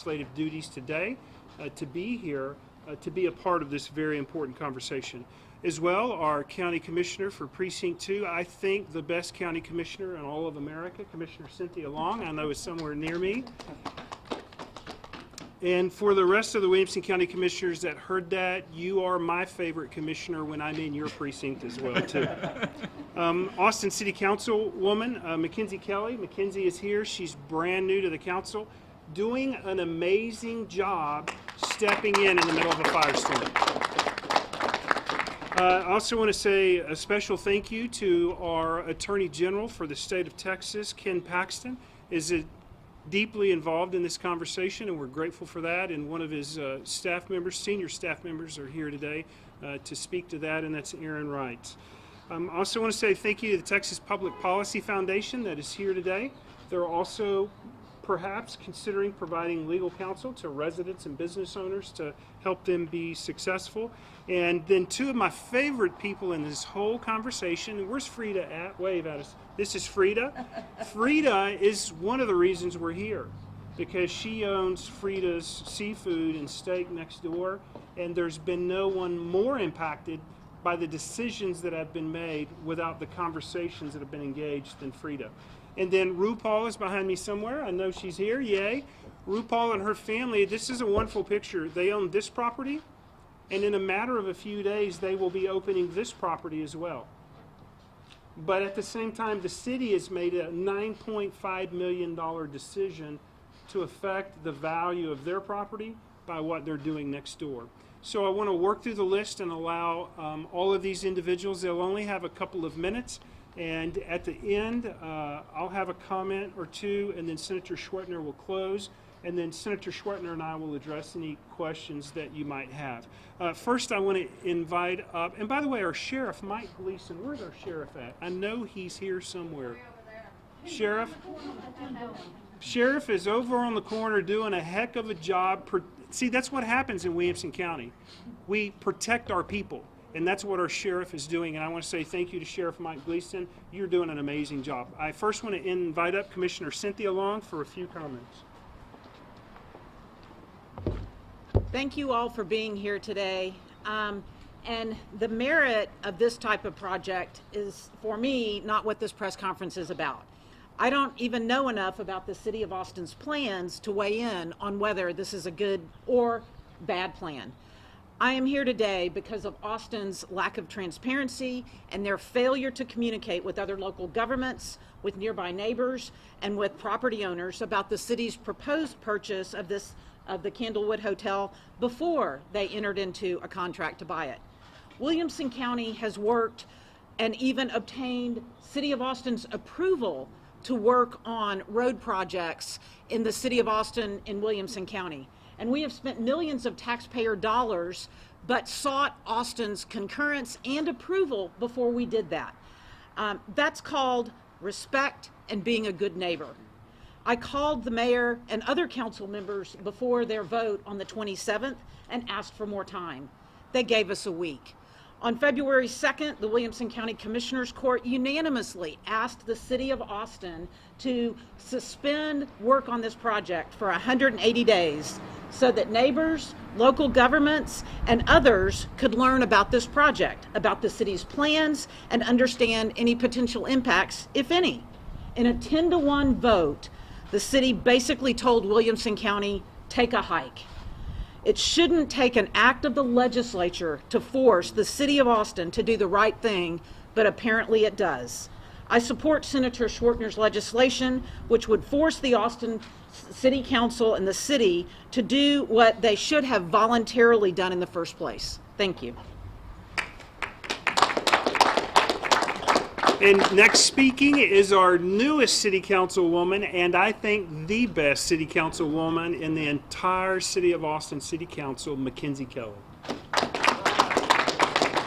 legislative duties today to be here to be a part of this very important conversation. As well, our County Commissioner for Precinct 2, I think the best County Commissioner in all of America, Commissioner Cynthia Long, I know is somewhere near me. And for the rest of the Williamson County Commissioners that heard that, you are my favorite commissioner when I'm in your precinct as well, too. Austin City Councilwoman Mackenzie Kelly. Mackenzie is here. She's brand new to the council, doing an amazing job stepping in the middle of a firestorm. I also want to say a special thank you to our Attorney General for the state of Texas, Ken Paxton, is deeply involved in this conversation, and we're grateful for that. And one of his staff members, senior staff members, are here today to speak to that, and that's Aaron Wright. I also want to say thank you to the Texas Public Policy Foundation that is here today. They're also perhaps considering providing legal counsel to residents and business owners to help them be successful. And then two of my favorite people in this whole conversation, where's Frida at? Wave at us. This is Frida. Frida is one of the reasons we're here, because she owns Frida's Seafood and Steak next door, and there's been no one more impacted by the decisions that have been made without the conversations that have been engaged than Frida. And then RuPaul is behind me somewhere. I know she's here. Yay. RuPaul and her family, this is a wonderful picture. They own this property, and in a matter of a few days, they will be opening this property as well. But at the same time, the city has made a $9.5 million decision to affect the value of their property by what they're doing next door. So I want to work through the list and allow all of these individuals. They'll only have a couple of minutes. And at the end, I'll have a comment or two, and then Senator Schwertner will close, and then Senator Schwertner and I will address any questions that you might have. First, I want to invite up, and by the way, our Sheriff, Mike Gleason, where's our Sheriff at? I know he's here somewhere. Sheriff? Sheriff is over on the corner doing a heck of a job. See, that's what happens in Williamson County. We protect our people. And that's what our sheriff is doing. And I want to say thank you to Sheriff Mike Gleason. You're doing an amazing job. I first want to invite up Commissioner Cynthia Long for a few comments. Thank you all for being here today. And the merit of this type of project is, for me, not what this press conference is about. I don't even know enough about the City of Austin's plans to weigh in on whether this is a good or bad plan. I am here today because of Austin's lack of transparency and their failure to communicate with other local governments, with nearby neighbors, and with property owners about the city's proposed purchase of the Candlewood Hotel before they entered into a contract to buy it. Williamson County has worked and even obtained City of Austin's approval to work on road projects in the City of Austin in Williamson County. And we have spent millions of taxpayer dollars, but sought Austin's concurrence and approval before we did that. That's called respect and being a good neighbor. I called the mayor and other council members before their vote on the 27th and asked for more time. They gave us a week. On February 2nd, the Williamson County Commissioners Court unanimously asked the City of Austin to suspend work on this project for 180 days so that neighbors, local governments, and others could learn about this project, about the city's plans, and understand any potential impacts, if any. In a 10-to-1 vote, the city basically told Williamson County, take a hike. It shouldn't take an act of the legislature to force the City of Austin to do the right thing, but apparently it does. I support Senator Schwertner's legislation, which would force the Austin City Council and the city to do what they should have voluntarily done in the first place. Thank you. And next speaking is our newest city councilwoman, and I think the best city councilwoman in the entire City of Austin City Council, Mackenzie Kelly.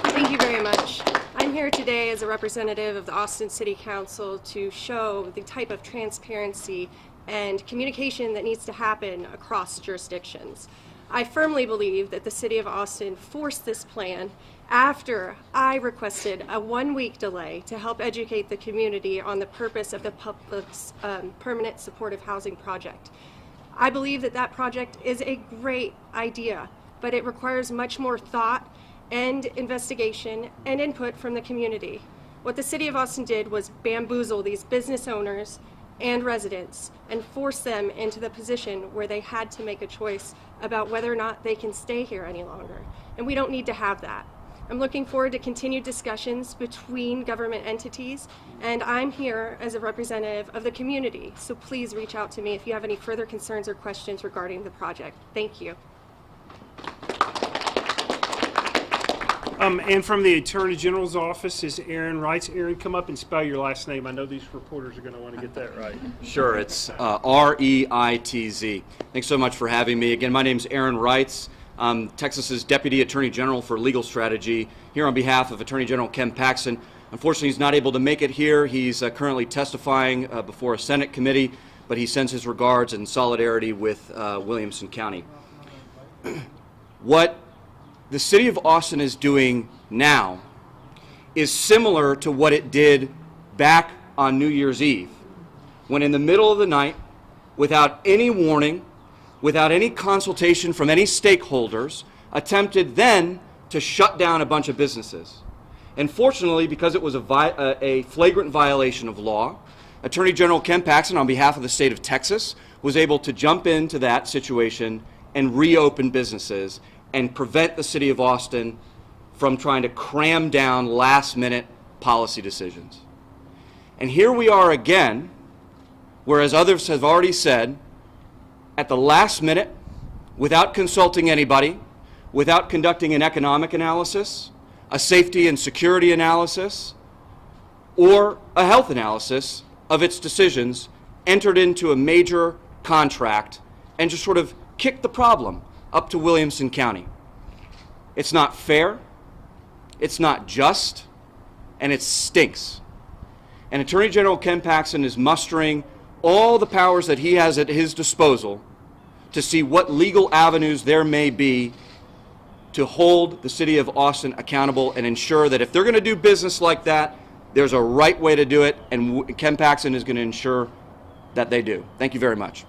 Thank you very much. I'm here today as a representative of the Austin City Council to show the type of transparency and communication that needs to happen across jurisdictions. I firmly believe that the City of Austin forced this plan after I requested a 1-week delay to help educate the community on the purpose of the public's permanent supportive housing project. I believe that that project is a great idea, but it requires much more thought and investigation and input from the community. What the City of Austin did was bamboozle these business owners and residents and force them into the position where they had to make a choice about whether or not they can stay here any longer. And we don't need to have that. I'm looking forward to continued discussions between government entities, and I'm here as a representative of the community, so please reach out to me if you have any further concerns or questions regarding the project. Thank you. And from the Attorney General's office is Aaron Wrights. Aaron, come up and spell your last name. I know these reporters are going to want to get that right. Sure, it's R-E-I-T-Z. Thanks so much for having me. Again, my name's Aaron Wrights. I'm Texas's Deputy Attorney General for Legal Strategy, here on behalf of Attorney General Ken Paxton. Unfortunately, he's not able to make it here. He's currently testifying before a Senate committee, but he sends his regards and solidarity with Williamson County. What the City of Austin is doing now is similar to what it did back on New Year's Eve, when in the middle of the night, without any warning, without any consultation from any stakeholders, attempted then to shut down a bunch of businesses. And fortunately, because it was a flagrant violation of law, Attorney General Ken Paxton, on behalf of the state of Texas, was able to jump into that situation and reopen businesses and prevent the City of Austin from trying to cram down last-minute policy decisions. And here we are again, whereas others have already said, at the last minute, without consulting anybody, without conducting an economic analysis, a safety and security analysis, or a health analysis of its decisions, entered into a major contract and just sort of kicked the problem up to Williamson County. It's not fair, it's not just, and it stinks. And Attorney General Ken Paxton is mustering all the powers that he has at his disposal to see what legal avenues there may be to hold the City of Austin accountable and ensure that if they're going to do business like that, there's a right way to do it, and Ken Paxton is going to ensure that they do. Thank you very much.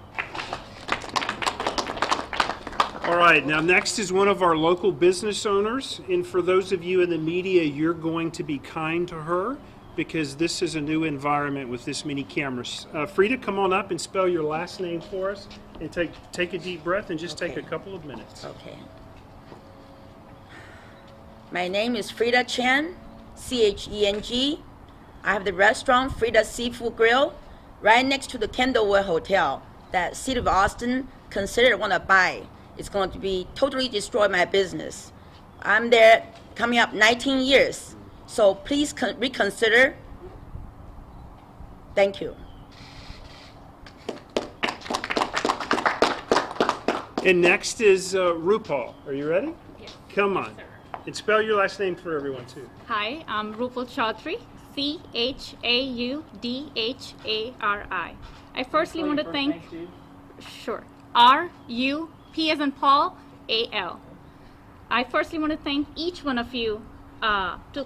All right, now next is one of our local business owners, and for those of you in the media, you're going to be kind to her because this is a new environment with this many cameras. Frida, come on up and spell your last name for us, and take a deep breath and just take a couple of minutes. Okay. My name is Frida Chen, C-H-E-N-G. I have the restaurant Frida Seafood Grill right next to the Candlewood Hotel that City of Austin considered want to buy. It's going to be totally destroy my business. I'm there coming up 19 years. So please reconsider. Thank you. And next is RuPaul. Are you ready? Yes. Come on. And spell your last name for everyone, too. Hi, I'm Rupal Chaudhary, C-H-A-U-D-H-A-R-I. I firstly want to thank, sure, R-U-P as in Paul, A-L. I firstly want to thank each one of you to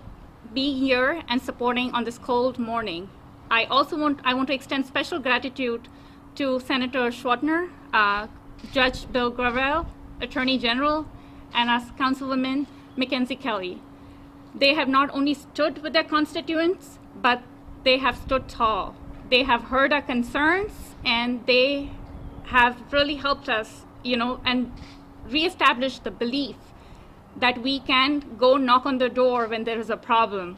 be here and supporting on this cold morning. I want to extend special gratitude to Senator Schwartner, Judge Bill Gravel, Attorney General, and as Councilwoman Mackenzie Kelly. They have not only stood with their constituents, but they have stood tall. They have heard our concerns, and they have really helped us, and reestablish the belief that we can go knock on the door when there is a problem.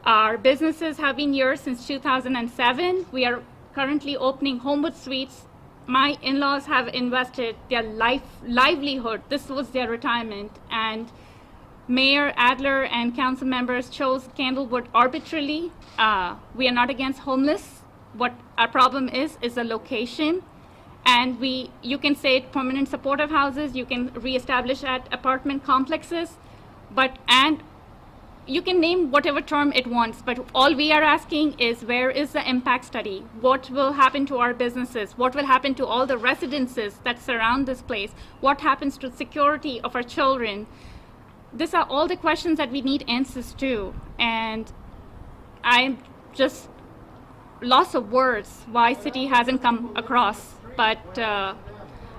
Our businesses have been here since 2007. We are currently opening Candlewood Suites. My in-laws have invested their livelihood. This was their retirement, and Mayor Adler and council members chose Candlewood arbitrarily. We are not against homeless. What our problem is the location. And you can say permanent supportive houses, you can reestablish at apartment complexes, and you can name whatever term it wants, but all we are asking is, where is the impact study? What will happen to our businesses? What will happen to all the residences that surround this place? What happens to security of our children? These are all the questions that we need answers to, and I'm just lost of words why city hasn't come across. But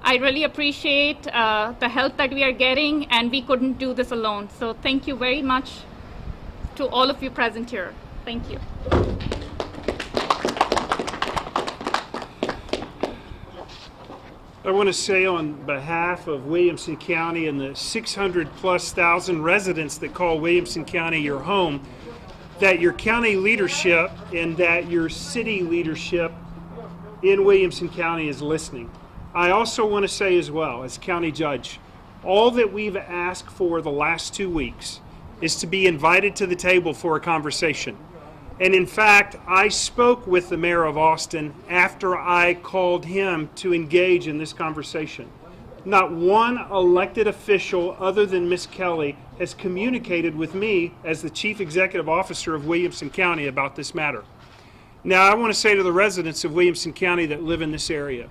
I really appreciate the help that we are getting, and we couldn't do this alone. So thank you very much to all of you present here. Thank you. I want to say on behalf of Williamson County and the 600,000+ residents that call Williamson County your home, that your county leadership and that your city leadership in Williamson County is listening. I also want to say as well, as county judge, all that we've asked for the last 2 weeks is to be invited to the table for a conversation. And in fact, I spoke with the mayor of Austin after I called him to engage in this conversation. Not one elected official other than Ms. Kelly has communicated with me as the Chief Executive Officer of Williamson County about this matter. Now, I want to say to the residents of Williamson County that live in this area,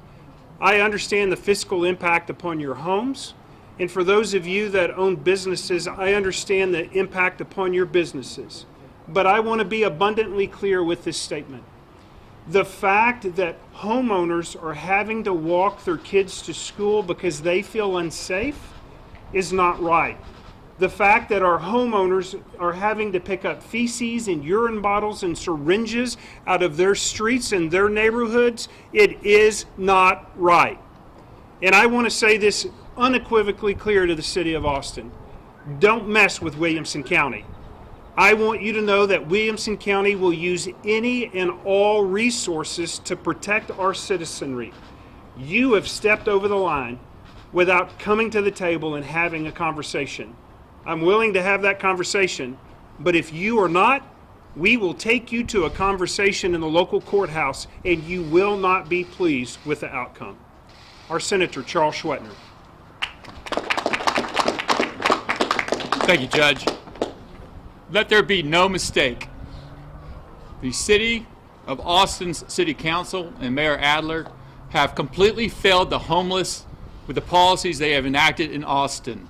I understand the fiscal impact upon your homes, and for those of you that own businesses, I understand the impact upon your businesses. But I want to be abundantly clear with this statement. The fact that homeowners are having to walk their kids to school because they feel unsafe is not right. The fact that our homeowners are having to pick up feces and urine bottles and syringes out of their streets and their neighborhoods, it is not right. And I want to say this unequivocally clear to the city of Austin. Don't mess with Williamson County. I want you to know that Williamson County will use any and all resources to protect our citizenry. You have stepped over the line without coming to the table and having a conversation. I'm willing to have that conversation, but if you are not, we will take you to a conversation in the local courthouse and you will not be pleased with the outcome. Our Senator, Charles Schwetner. Thank you, Judge. Let there be no mistake. The City of Austin's City Council and Mayor Adler have completely failed the homeless with the policies they have enacted in Austin.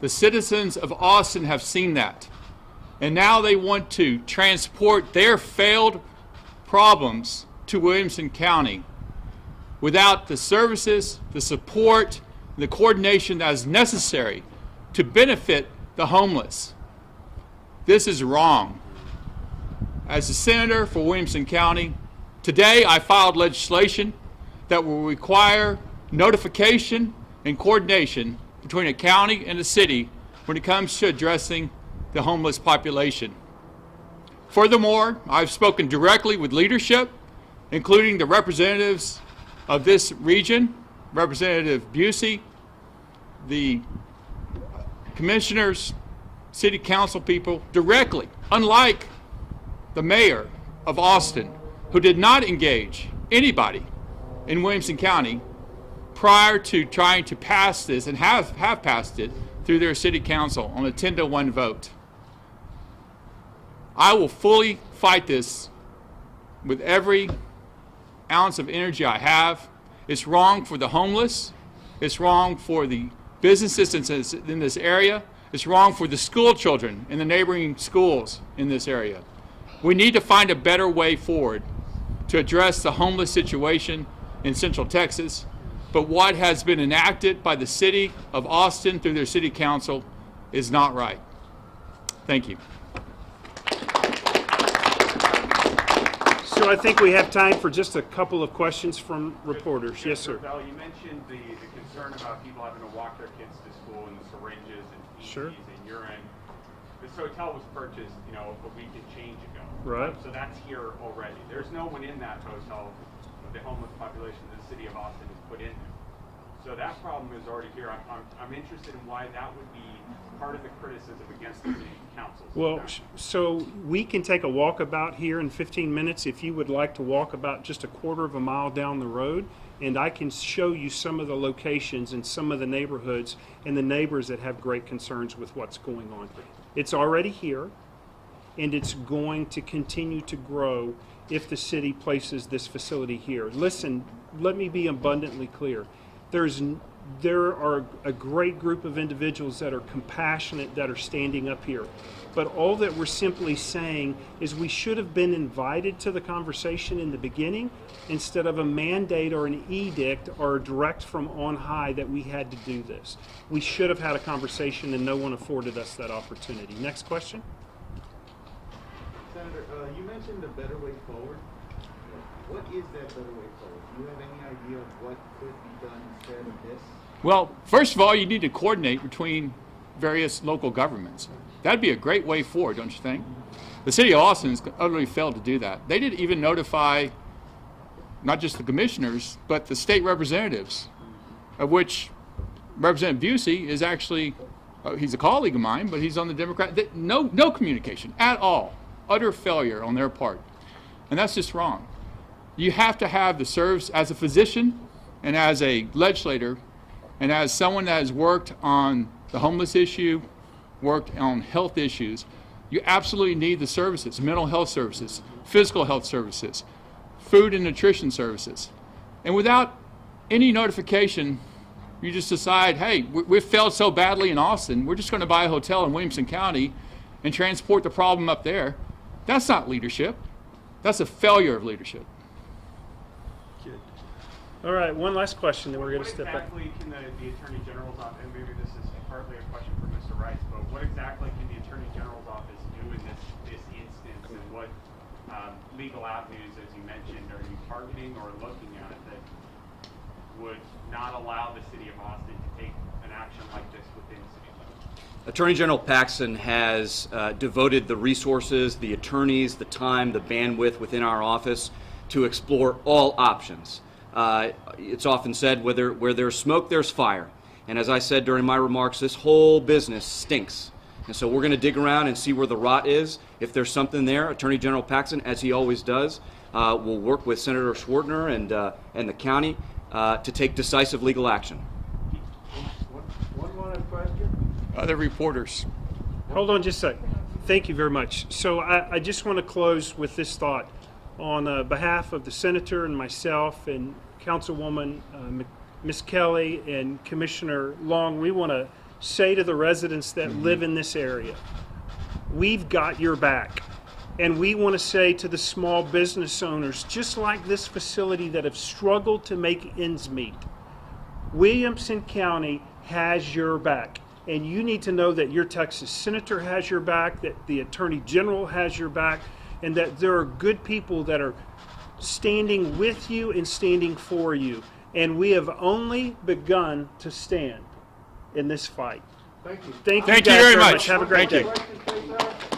The citizens of Austin have seen that. And now they want to transport their failed problems to Williamson County without the services, the support, and the coordination that is necessary to benefit the homeless. This is wrong. As a senator for Williamson County, today I filed legislation that will require notification and coordination between a county and a city when it comes to addressing the homeless population. Furthermore, I've spoken directly with leadership, including the representatives of this region, Representative Busey, the commissioners, city council people, directly, unlike the mayor of Austin, who did not engage anybody in Williamson County prior to trying to pass this, and have passed it through their city council on a 10-1 vote. I will fully fight this with every ounce of energy I have. It's wrong for the homeless. It's wrong for the businesses in this area. It's wrong for the school children in the neighboring schools in this area. We need to find a better way forward to address the homeless situation in Central Texas. But what has been enacted by the City of Austin through their City Council is not right. Thank you. So I think we have time for just a couple of questions from reporters. Yes, sir. Val, you mentioned the concern about people having to walk their kids to school and the syringes and feces Sure. and urine. This hotel was purchased, a week and change ago. Right. So that's here already. There's no one in that hotel of the homeless population that the City of Austin has put in there. So that problem is already here. I'm interested in why that would be part of the criticism against the City Council. Well, so we can take a walkabout here in 15 minutes if you would like to walk about just a quarter of a mile down the road, and I can show you some of the locations and some of the neighborhoods and the neighbors that have great concerns with what's going on. It's already here, and it's going to continue to grow if the city places this facility here. Listen, let me be abundantly clear. There's there are a great group of individuals that are compassionate that are standing up here. But all that we're simply saying is we should have been invited to the conversation in the beginning instead of a mandate or an edict or a direct from on high that we had to do this. We should have had a conversation and no one afforded us that opportunity. Next question. Senator, you mentioned a better way forward. What is that better way forward? Do you have any idea of what could be done instead of this? Well, first of all, you need to coordinate between various local governments. That'd be a great way forward, don't you think? The city of Austin has utterly failed to do that. They didn't even notify not just the commissioners, but the state representatives, of which Representative Busey is actually, he's a colleague of mine, but he's on the Democrat. No communication at all. Utter failure on their part. And that's just wrong. You have to have the serves as a physician and as a legislator and as someone that has worked on the homeless issue, worked on health issues. You absolutely need the services, mental health services, physical health services, food and nutrition services. And without any notification, you just decide, hey, we've failed so badly in Austin, we're just going to buy a hotel in Williamson County and transport the problem up there. That's not leadership. That's a failure of leadership. Good. All right, one last question, then we're going to step back. What exactly can the Attorney General's office, and maybe this is partly a question for Mr. Rice, but what exactly can the Attorney General's office do in this instance, and what legal avenues, as you mentioned, are you targeting or looking at that would not allow the city of Austin to take an action like this within city limits? Attorney General Paxson has devoted the resources, the attorneys, the time, the bandwidth within our office to explore all options. It's often said, where there's smoke, there's fire. And as I said during my remarks, this whole business stinks. And so we're going to dig around and see where the rot is. If there's something there, Attorney General Paxson, as he always does, will work with Senator Schwartner and the county to take decisive legal action. One more question. Other reporters. Hold on just a second. Thank you very much. So I just want to close with this thought. On behalf of the Senator and myself and Councilwoman Ms. Kelly and Commissioner Long, we want to say to the residents that live in this area, we've got your back. And we want to say to the small business owners, just like this facility that have struggled to make ends meet, Williamson County has your back. And you need to know that your Texas Senator has your back, that the Attorney General has your back, and that there are good people that are standing with you and standing for you. And we have only begun to stand in this fight. Thank you. Thank you Thank you guys very very much. much. Have a great Thank day. you. Questions, please, sir?